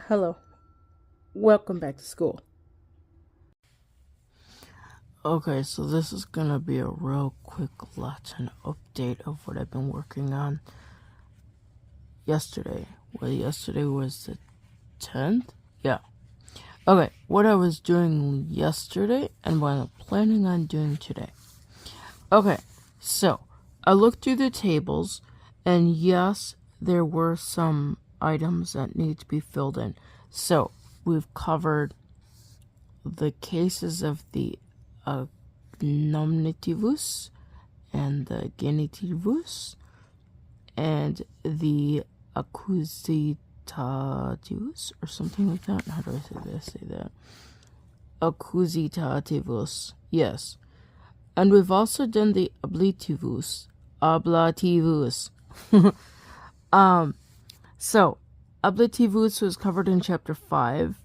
Hello. Welcome back to school. Okay, so this is gonna be a real quick lesson update of what I've been working on yesterday. Well, yesterday was the 10th? Yeah. Okay, what I was doing yesterday and what I'm planning on doing today. Okay, so I looked through the tables, and yes, there were some items that need to be filled in. So we've covered the cases of the nominativus and the genitivus and the accusativus or something like that. How do I say that? Accusativus. Yes. And we've also done the ablativus. Ablativus. So ablativus was covered in chapter 5,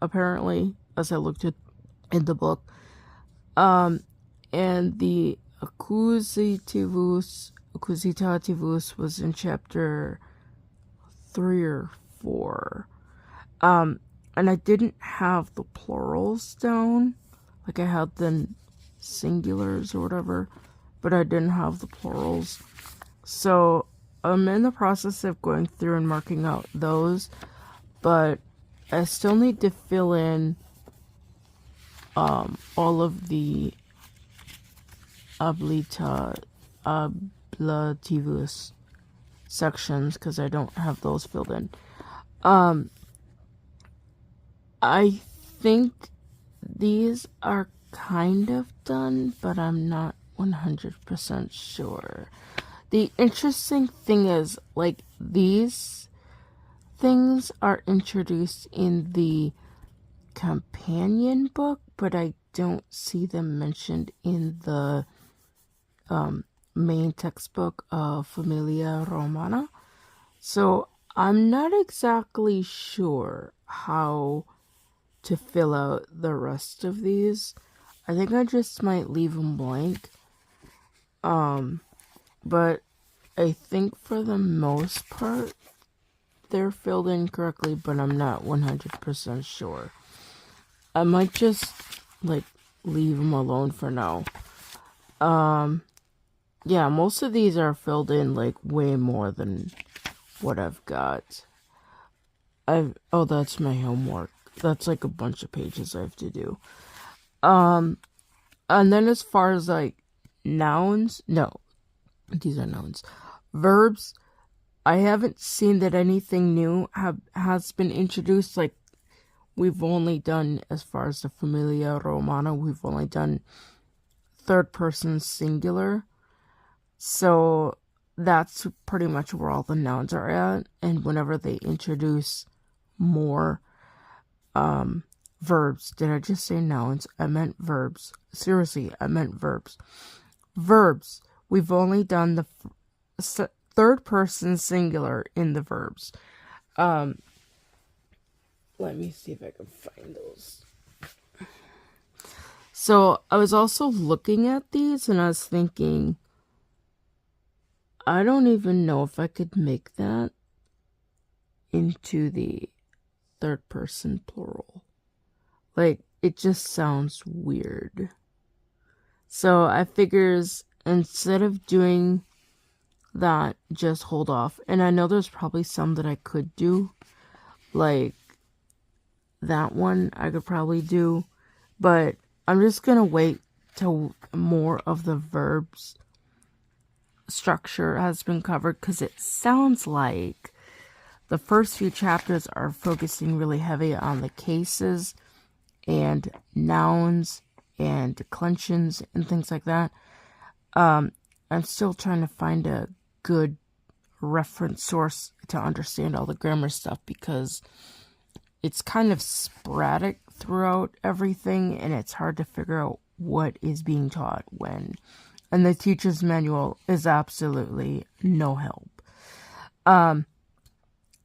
apparently, as I looked at in the book. And the accusativus was in chapter 3 or 4. And I didn't have the plurals down. Like, I had the singulars or whatever, but I didn't have the plurals. So I'm in the process of going through and marking out those, but I still need to fill in all of the ablativus sections because I don't have those filled in. I think these are kind of done, but I'm not 100% sure. The interesting thing is, like, these things are introduced in the companion book, but I don't see them mentioned in the main textbook of Familia Romana. So I'm not exactly sure how to fill out the rest of these. I think I just might leave them blank. But I think for the most part they're filled in correctly, but I'm not 100% sure. I might just, like, leave them alone for now. Yeah, most of these are filled in, like, way more than what I've got. Oh, that's my homework. That's, like, a bunch of pages I have to do. And then as far as, like, nouns, no, these are nouns. Verbs, I haven't seen that anything new has been introduced. Like, we've only done, as far as the Familia Romana, we've only done third person singular. So that's pretty much where all the nouns are at. And whenever they introduce more verbs, did I just say nouns? I meant verbs. Seriously, I meant verbs. Verbs, we've only done the third person singular in the verbs. Let me see if I can find those. So I was also looking at these and I was thinking, I don't even know if I could make that into the third person plural. Like, it just sounds weird. So I figures instead of doing that, just hold off. And I know there's probably some that I could do. Like, that one I could probably do. But I'm just gonna wait till more of the verbs structure has been covered, because it sounds like the first few chapters are focusing really heavy on the cases and nouns and declensions and things like that. I'm still trying to find a good reference source to understand all the grammar stuff, because it's kind of sporadic throughout everything and it's hard to figure out what is being taught when. And the teacher's manual is absolutely no help.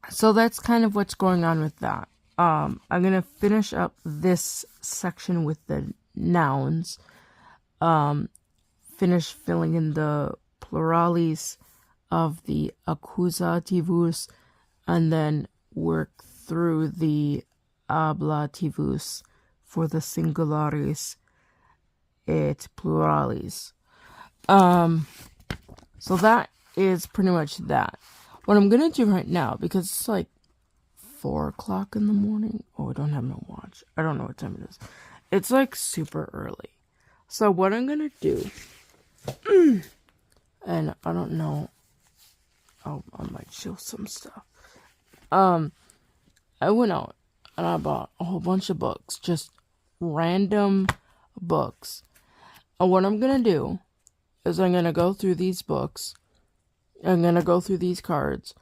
So that's kind of what's going on with that. I'm going to finish up this section with the nouns. Finish filling in the pluralis of the accusativus, and then work through the ablativus for the singularis et pluralis. So that is pretty much that. What I'm gonna do right now, because it's like 4 o'clock in the morning. Oh, I don't have no watch. I don't know what time it is. It's like super early. So what I'm gonna do, and I don't know, I might show some stuff. I went out and I bought a whole bunch of books, just random books. And what I'm gonna do is I'm gonna go through these books, I'm gonna go through these cards,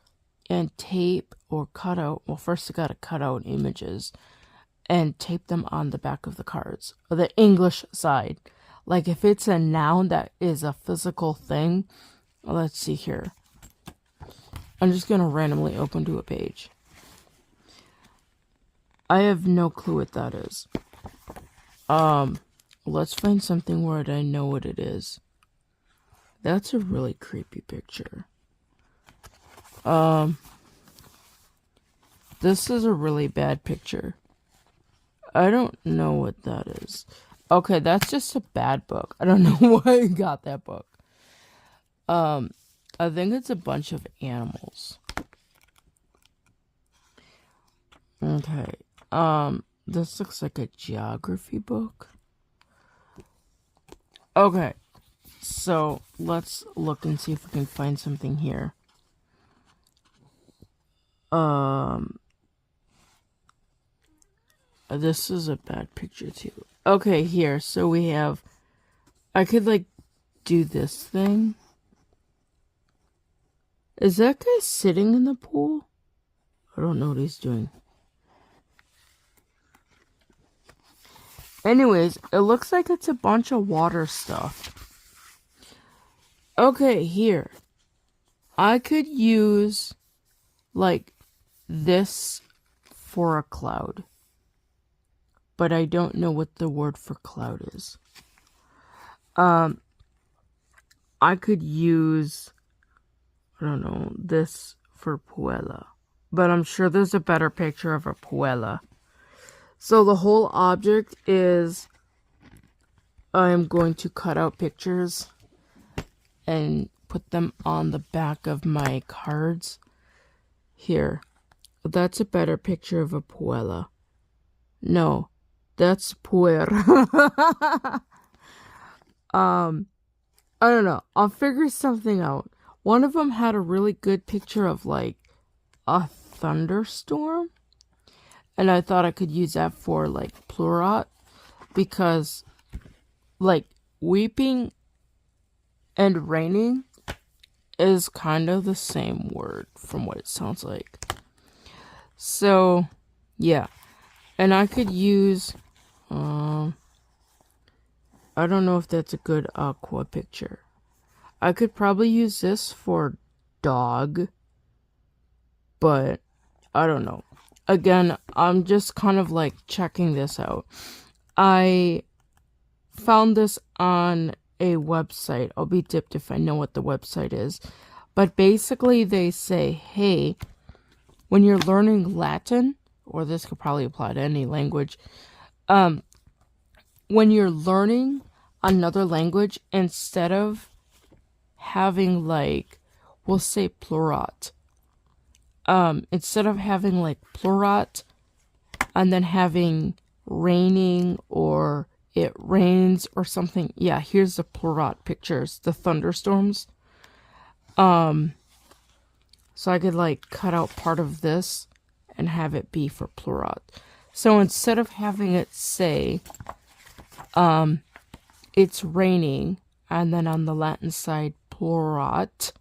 and tape or cut out, well, first I gotta cut out images and tape them on the back of the cards, or the English side. Like if it's a noun that is a physical thing, let's see here. I'm just gonna randomly open to a page. I have no clue what that is. Let's find something where I know what it is. That's a really creepy picture. This is a really bad picture. I don't know what that is. Okay, that's just a bad book. I don't know why I got that book. I think it's a bunch of animals. Okay. This looks like a geography book. Okay. So, let's look and see if we can find something here. This is a bad picture too. Okay, here. So we have, I could like do this thing. Is that guy sitting in the pool? I don't know what he's doing. Anyways, it looks like it's a bunch of water stuff. Okay, here. I could use like this for a cloud. But I don't know what the word for cloud is. I could use, I don't know, this for puella. But I'm sure there's a better picture of a puella. So the whole object is, I'm going to cut out pictures and put them on the back of my cards. Here. That's a better picture of a puella. No. That's puer. I don't know. I'll figure something out. One of them had a really good picture of like a thunderstorm. And I thought I could use that for like plural. Because like weeping and raining is kind of the same word from what it sounds like. So, yeah. And I could use, I don't know if that's a good aqua picture. I could probably use this for dog, but I don't know. Again, I'm just kind of like checking this out. I found this on a website. I'll be tipped if I know what the website is. But basically they say, hey, when you're learning Latin, or this could probably apply to any language, when you're learning another language, instead of having like, we'll say plurat, instead of having like plurat and then having raining or it rains or something, yeah, here's the plurat pictures, the thunderstorms. So I could like cut out part of this and have it be for plurat. So instead of having it say, it's raining, and then on the Latin side, plurat,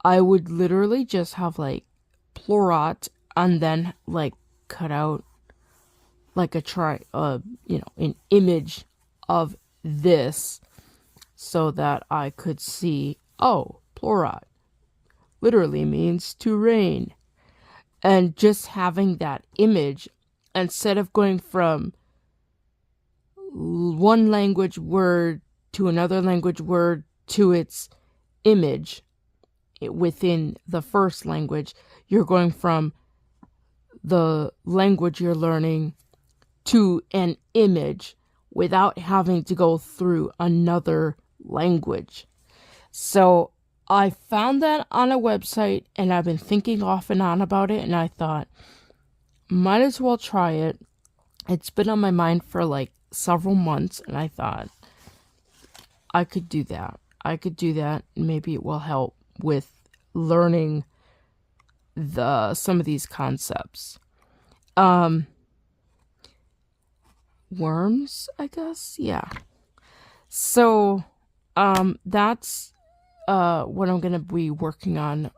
I would literally just have like plurat and then like cut out like an image of this so that I could see, oh, plurat literally means to rain. And just having that image, instead of going from one language word to another language word to its image within the first language, you're going from the language you're learning to an image without having to go through another language. So I found that on a website, and I've been thinking off and on about it, and I thought, might as well try it. It's been on my mind for like several months, and I thought I could do that. Maybe it will help with learning some of these concepts. Worms, I guess? Yeah. So, that's what I'm gonna be working on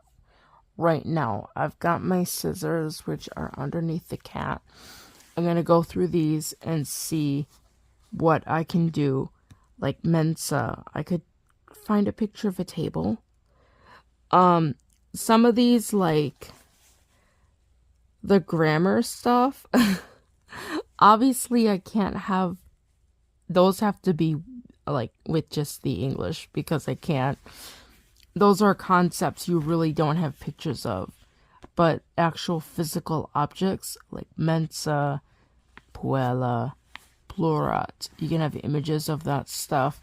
right now. I've got my scissors, which are underneath the cat. I'm gonna go through these and see what I can do. Like Mensa, I could find a picture of a table. Some of these, like the grammar stuff, obviously I can't have those, have to be like with just the English, because I can't. Those are concepts you really don't have pictures of. But actual physical objects like mensa, puella, plurat, you can have images of that stuff.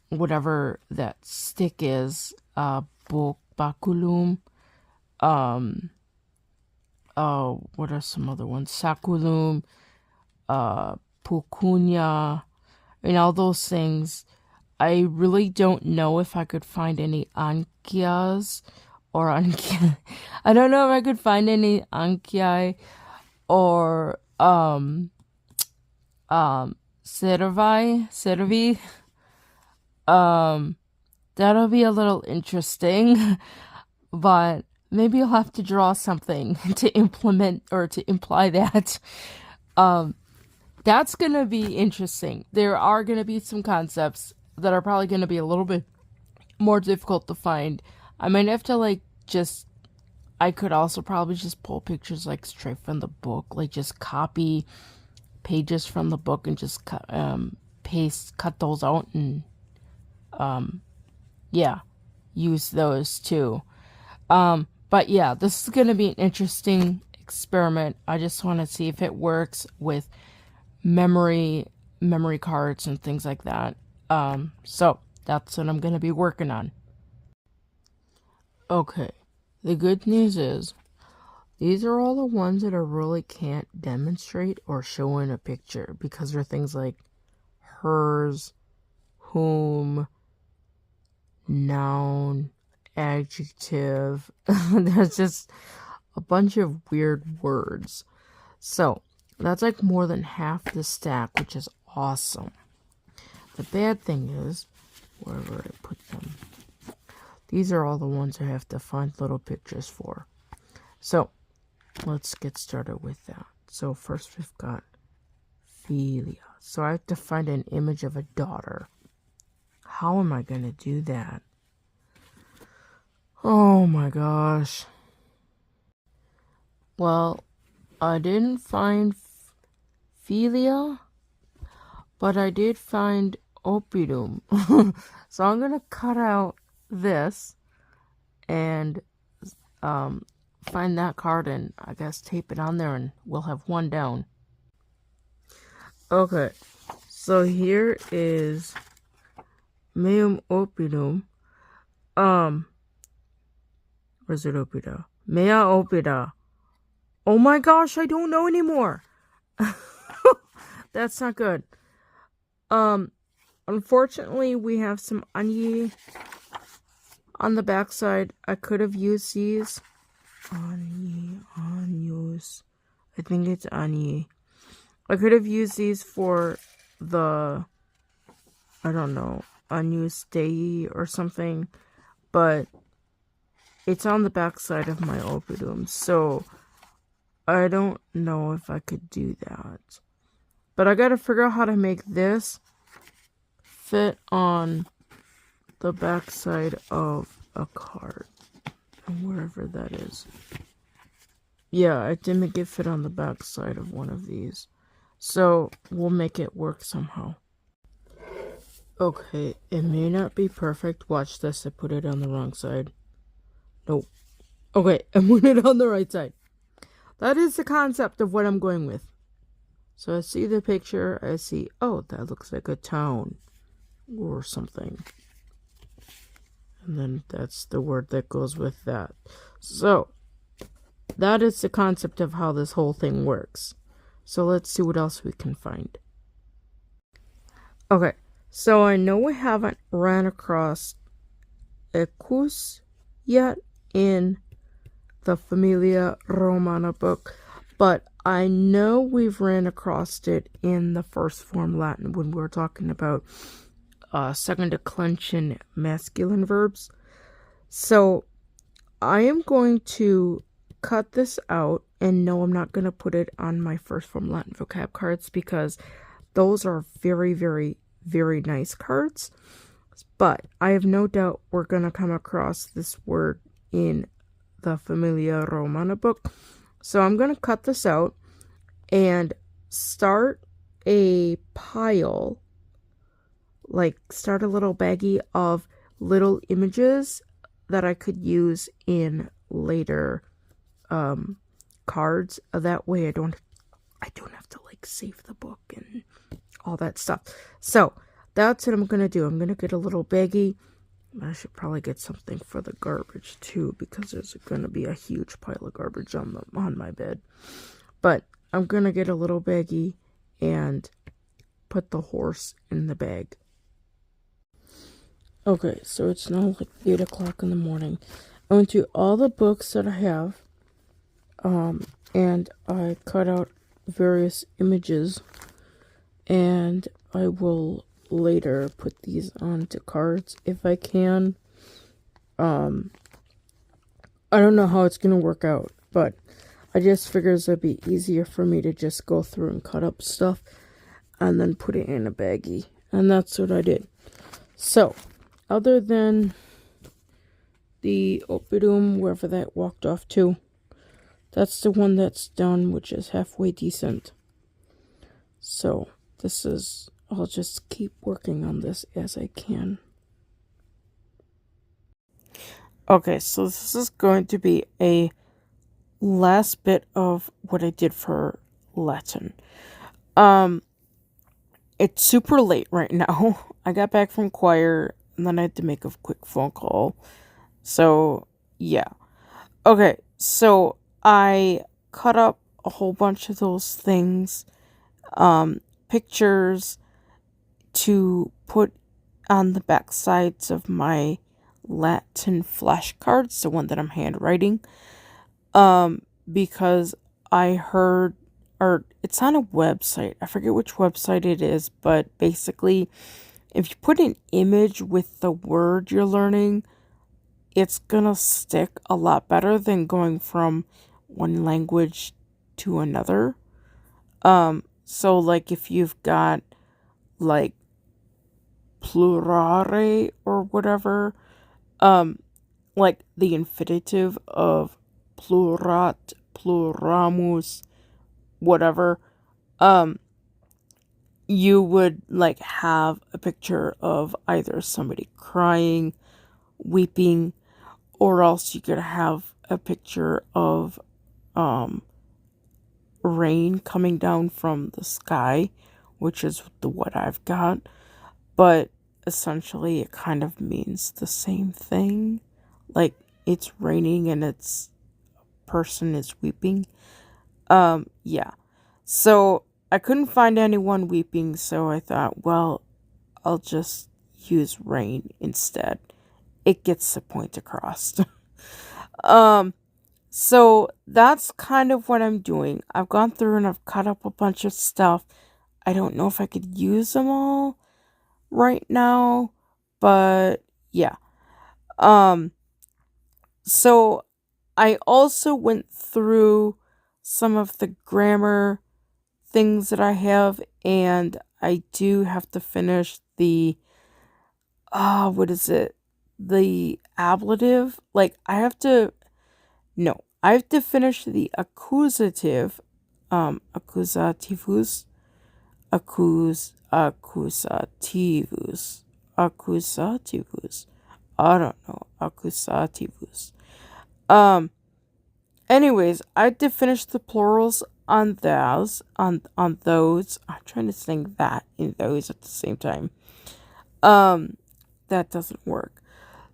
Whatever that stick is, baculum, what are some other ones? Saculum, pucunia, and all those things. I really don't know if I could find any ankias or ankia. I don't know if I could find any ankiai or cervi. That'll be a little interesting, but maybe I'll have to draw something to implement or to imply that. That's gonna be interesting. There are gonna be some concepts that are probably gonna be a little bit more difficult to find. I might have to I could also probably just pull pictures like straight from the book, like just copy pages from the book and just cut those out and use those too. But yeah, this is gonna be an interesting experiment. I just want to see if it works with memory cards and things like that. So that's what I'm gonna be working on. Okay, the good news is these are all the ones that I really can't demonstrate or show in a picture, because they're things like hers, whom, noun, adjective. There's just a bunch of weird words. So that's like more than half the stack, which is awesome. The bad thing is, wherever I put them, these are all the ones I have to find little pictures for. So let's get started with that. So first we've got Philia. So I have to find an image of a daughter. How am I going to do that? Oh my gosh. Well, I didn't find Philia, but I did find Opidum. So I'm going to cut out this and find that card and I guess tape it on there, and we'll have one down. Okay, so here is Meum Opidum. Where's it Opida? Mea Opida. Oh my gosh, I don't know anymore. That's not good. Unfortunately, we have some Anyi on the backside. I could have used these. Anyus. I think it's Anyi. I could have used these for the, I don't know, Anyus Dei or something, but it's on the backside of my Opidum, so I don't know if I could do that. But I gotta figure out how to make this fit on the backside of a card, wherever that is. Yeah, I did make it fit on the backside of one of these, so we'll make it work somehow. Okay, it may not be perfect. Watch this. I put it on the wrong side. Nope. Okay, I'm putting it on the right side. That is the concept of what I'm going with. So I see the picture, I see, oh, that looks like a town or something. And then that's the word that goes with that. So that is the concept of how this whole thing works. So let's see what else we can find. Okay, so I know we haven't ran across Equus yet in the Familia Romana book, but I know we've ran across it in the first form Latin when we were talking about second declension masculine verbs. So I am going to cut this out, and no, I'm not going to put it on my first form Latin vocab cards because those are very, very, very nice cards. But I have no doubt we're going to come across this word in the Familia Romana book. So I'm going to cut this out and start a pile, like start a little baggie of little images that I could use in later cards. That way I don't have to like save the book and all that stuff. So that's what I'm gonna do. I'm gonna get a little baggie. I should probably get something for the garbage too, because there's gonna be a huge pile of garbage on my bed. But I'm gonna get a little baggie and put the horse in the bag. Okay, so it's now like 8 o'clock in the morning. I went through all the books that I have, and I cut out various images, and I will later put these onto cards if I can. I don't know how it's gonna work out, but I just figured it'd be easier for me to just go through and cut up stuff and then put it in a baggie, and that's what I did. So other than the Oppidum, wherever that walked off to, that's the one that's done, which is halfway decent. So I'll just keep working on this as I can. Okay, so this is going to be a last bit of what I did for Latin. It's super late right now. I got back from choir and then I had to make a quick phone call. So, yeah. Okay, so I cut up a whole bunch of those things, pictures to put on the back sides of my Latin flashcards, the one that I'm handwriting, because I heard, or it's on a website, I forget which website it is, but basically, if you put an image with the word you're learning, it's gonna stick a lot better than going from one language to another. So like if you've got like plurare or whatever, like the infinitive of plurat, pluramus, whatever, you would like have a picture of either somebody crying, weeping, or else you could have a picture of rain coming down from the sky, which is what I've got. But essentially it kind of means the same thing. Like it's raining and its person is weeping. Yeah. So I couldn't find anyone weeping, so I thought, well, I'll just use rain instead. It gets the point across. So that's kind of what I'm doing. I've gone through and I've cut up a bunch of stuff. I don't know if I could use them all right now, but yeah. So I also went through some of the grammar things that I have, and I do have to finish the what is it? The ablative. Like I have to finish the accusative, accusativus, accusativus. I don't know, accusativus. anyways, I did finish the plurals on those. I'm trying to sing that in those at the same time. Um, that doesn't work.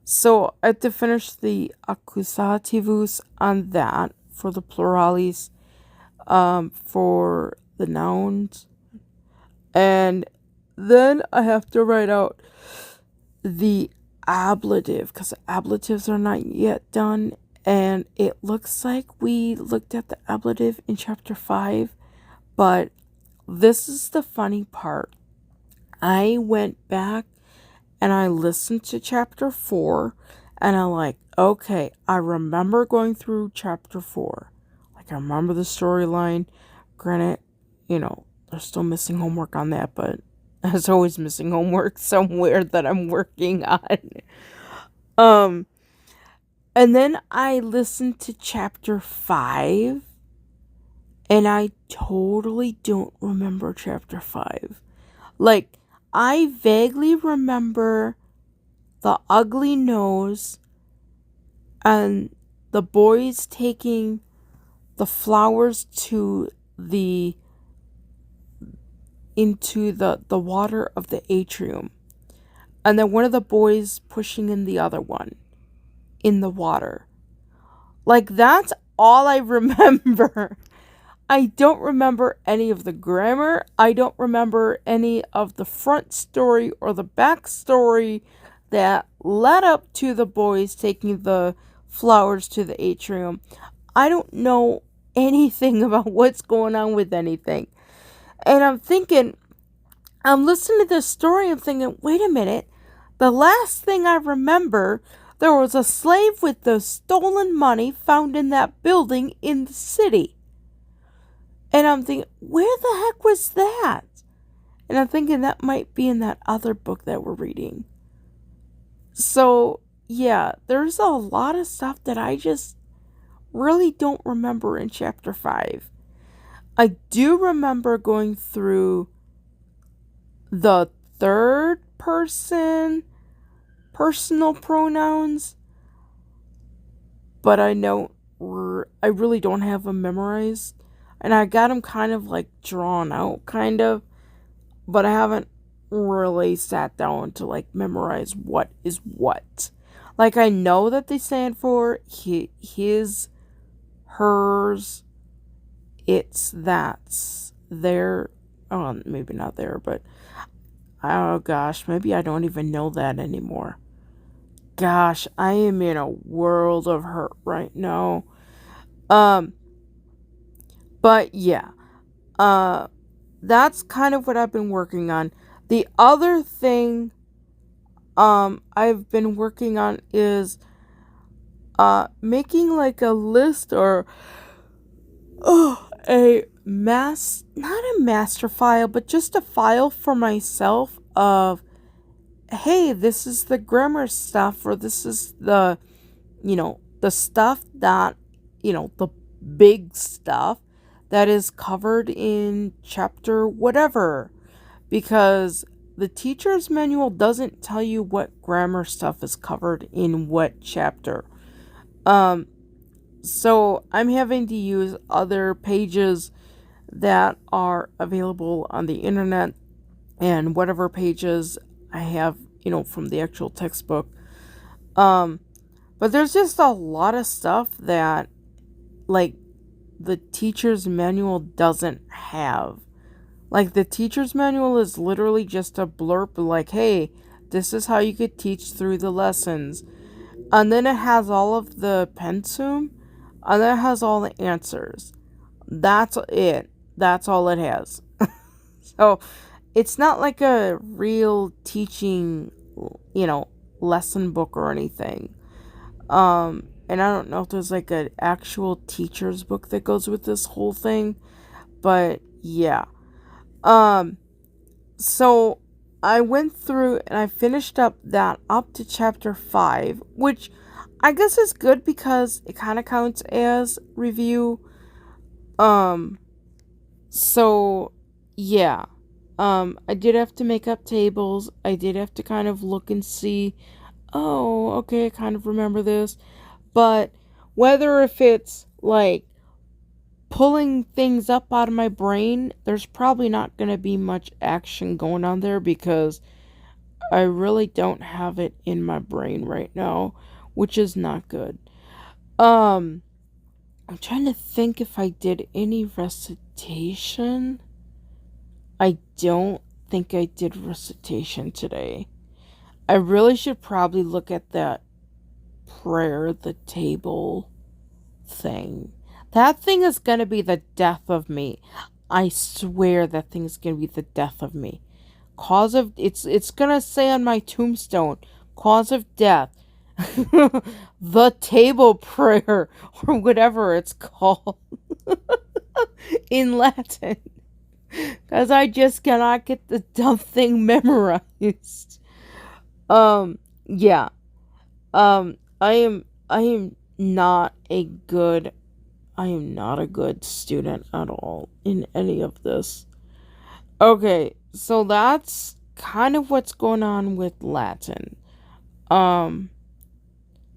So I had to finish the accusativus on that for the pluralis, for the nouns. And then I have to write out the ablative, because ablatives are not yet done. And it looks like we looked at the ablative in chapter 5, but this is the funny part. I went back and I listened to chapter 4, and I'm like, okay, I remember going through chapter 4. Like, I remember the storyline. Granted, they're still missing homework on that, but there's always missing homework somewhere that I'm working on. Um, and then I listened to chapter 5, and I totally don't remember chapter 5. Like, I vaguely remember the ugly nose and the boys taking the flowers into the water of the atrium, and then one of the boys pushing in the other one in the water. Like, that's all I remember. I don't remember any of the grammar. I don't remember any of the front story or the back story that led up to the boys taking the flowers to the atrium. I don't know anything about what's going on with anything. And I'm listening to this story, I'm thinking, wait a minute. The last thing I remember, there was a slave with the stolen money found in that building in the city. And I'm thinking, where the heck was that? And I'm thinking that might be in that other book that we're reading. So, yeah, there's a lot of stuff that I just really don't remember in chapter 5. I do remember going through the third person personal pronouns, but I really don't have them memorized. And I got them kind of like drawn out, kind of, but I haven't really sat down to like memorize what is what. Like, I know that they stand for his, hers, it's, that's, their. Oh, maybe not there, but oh gosh, maybe I don't even know that anymore. Gosh, I am in a world of hurt right now. Um, but yeah, that's kind of what I've been working on. The other thing, I've been working on is, making like a list or, not a master file, but just a file for myself of, hey, this is the grammar stuff, or this is the stuff that, the big stuff that is covered in chapter whatever. Because the teacher's manual doesn't tell you what grammar stuff is covered in what chapter. So I'm having to use other pages that are available on the internet, and whatever pages I have, from the actual textbook. But there's just a lot of stuff that, like, the teacher's manual doesn't have. Like, the teacher's manual is literally just a blurb, like, hey, this is how you could teach through the lessons. And then it has all of the pensum, and then it has all the answers. That's it. That's all it has. So, it's not like a real teaching, lesson book or anything. And I don't know if there's like an actual teacher's book that goes with this whole thing, but yeah. So I went through and I finished up to chapter 5, which I guess is good because it kind of counts as review. So yeah. I did have to make up tables. I did have to kind of look and see, oh, okay, I kind of remember this. But whether if it's like pulling things up out of my brain, there's probably not going to be much action going on there because I really don't have it in my brain right now, which is not good. I'm trying to think if I did any recitation. I don't think I did recitation today. I really should probably look at that prayer, the table thing. That thing is gonna be the death of me. I swear that thing's gonna be the death of me. Cause of it's gonna say on my tombstone, cause of death. The table prayer or whatever it's called in Latin. Cause I just cannot get the dumb thing memorized. Yeah. I am not a good I am not a good student at all in any of this. Okay, so that's kind of what's going on with Latin. Um,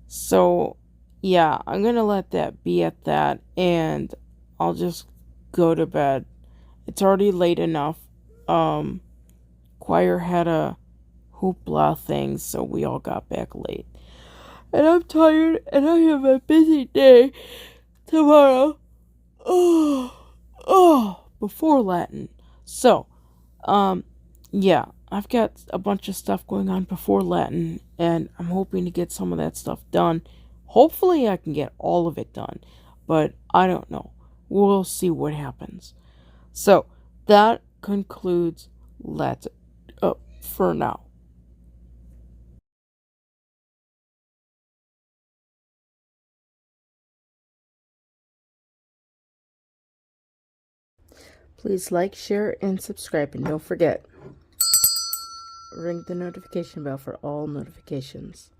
so yeah, I'm gonna let that be at that and I'll just go to bed. It's already late enough. Um, Choir had a hoopla thing, so we all got back late. And I'm tired and I have a busy day tomorrow. Before Latin. So, yeah, I've got a bunch of stuff going on before Latin, and I'm hoping to get some of that stuff done. Hopefully, I can get all of it done, but I don't know. We'll see what happens. So, that concludes Latin for now. Please like, share, and subscribe. And don't forget, ring the notification bell for all notifications.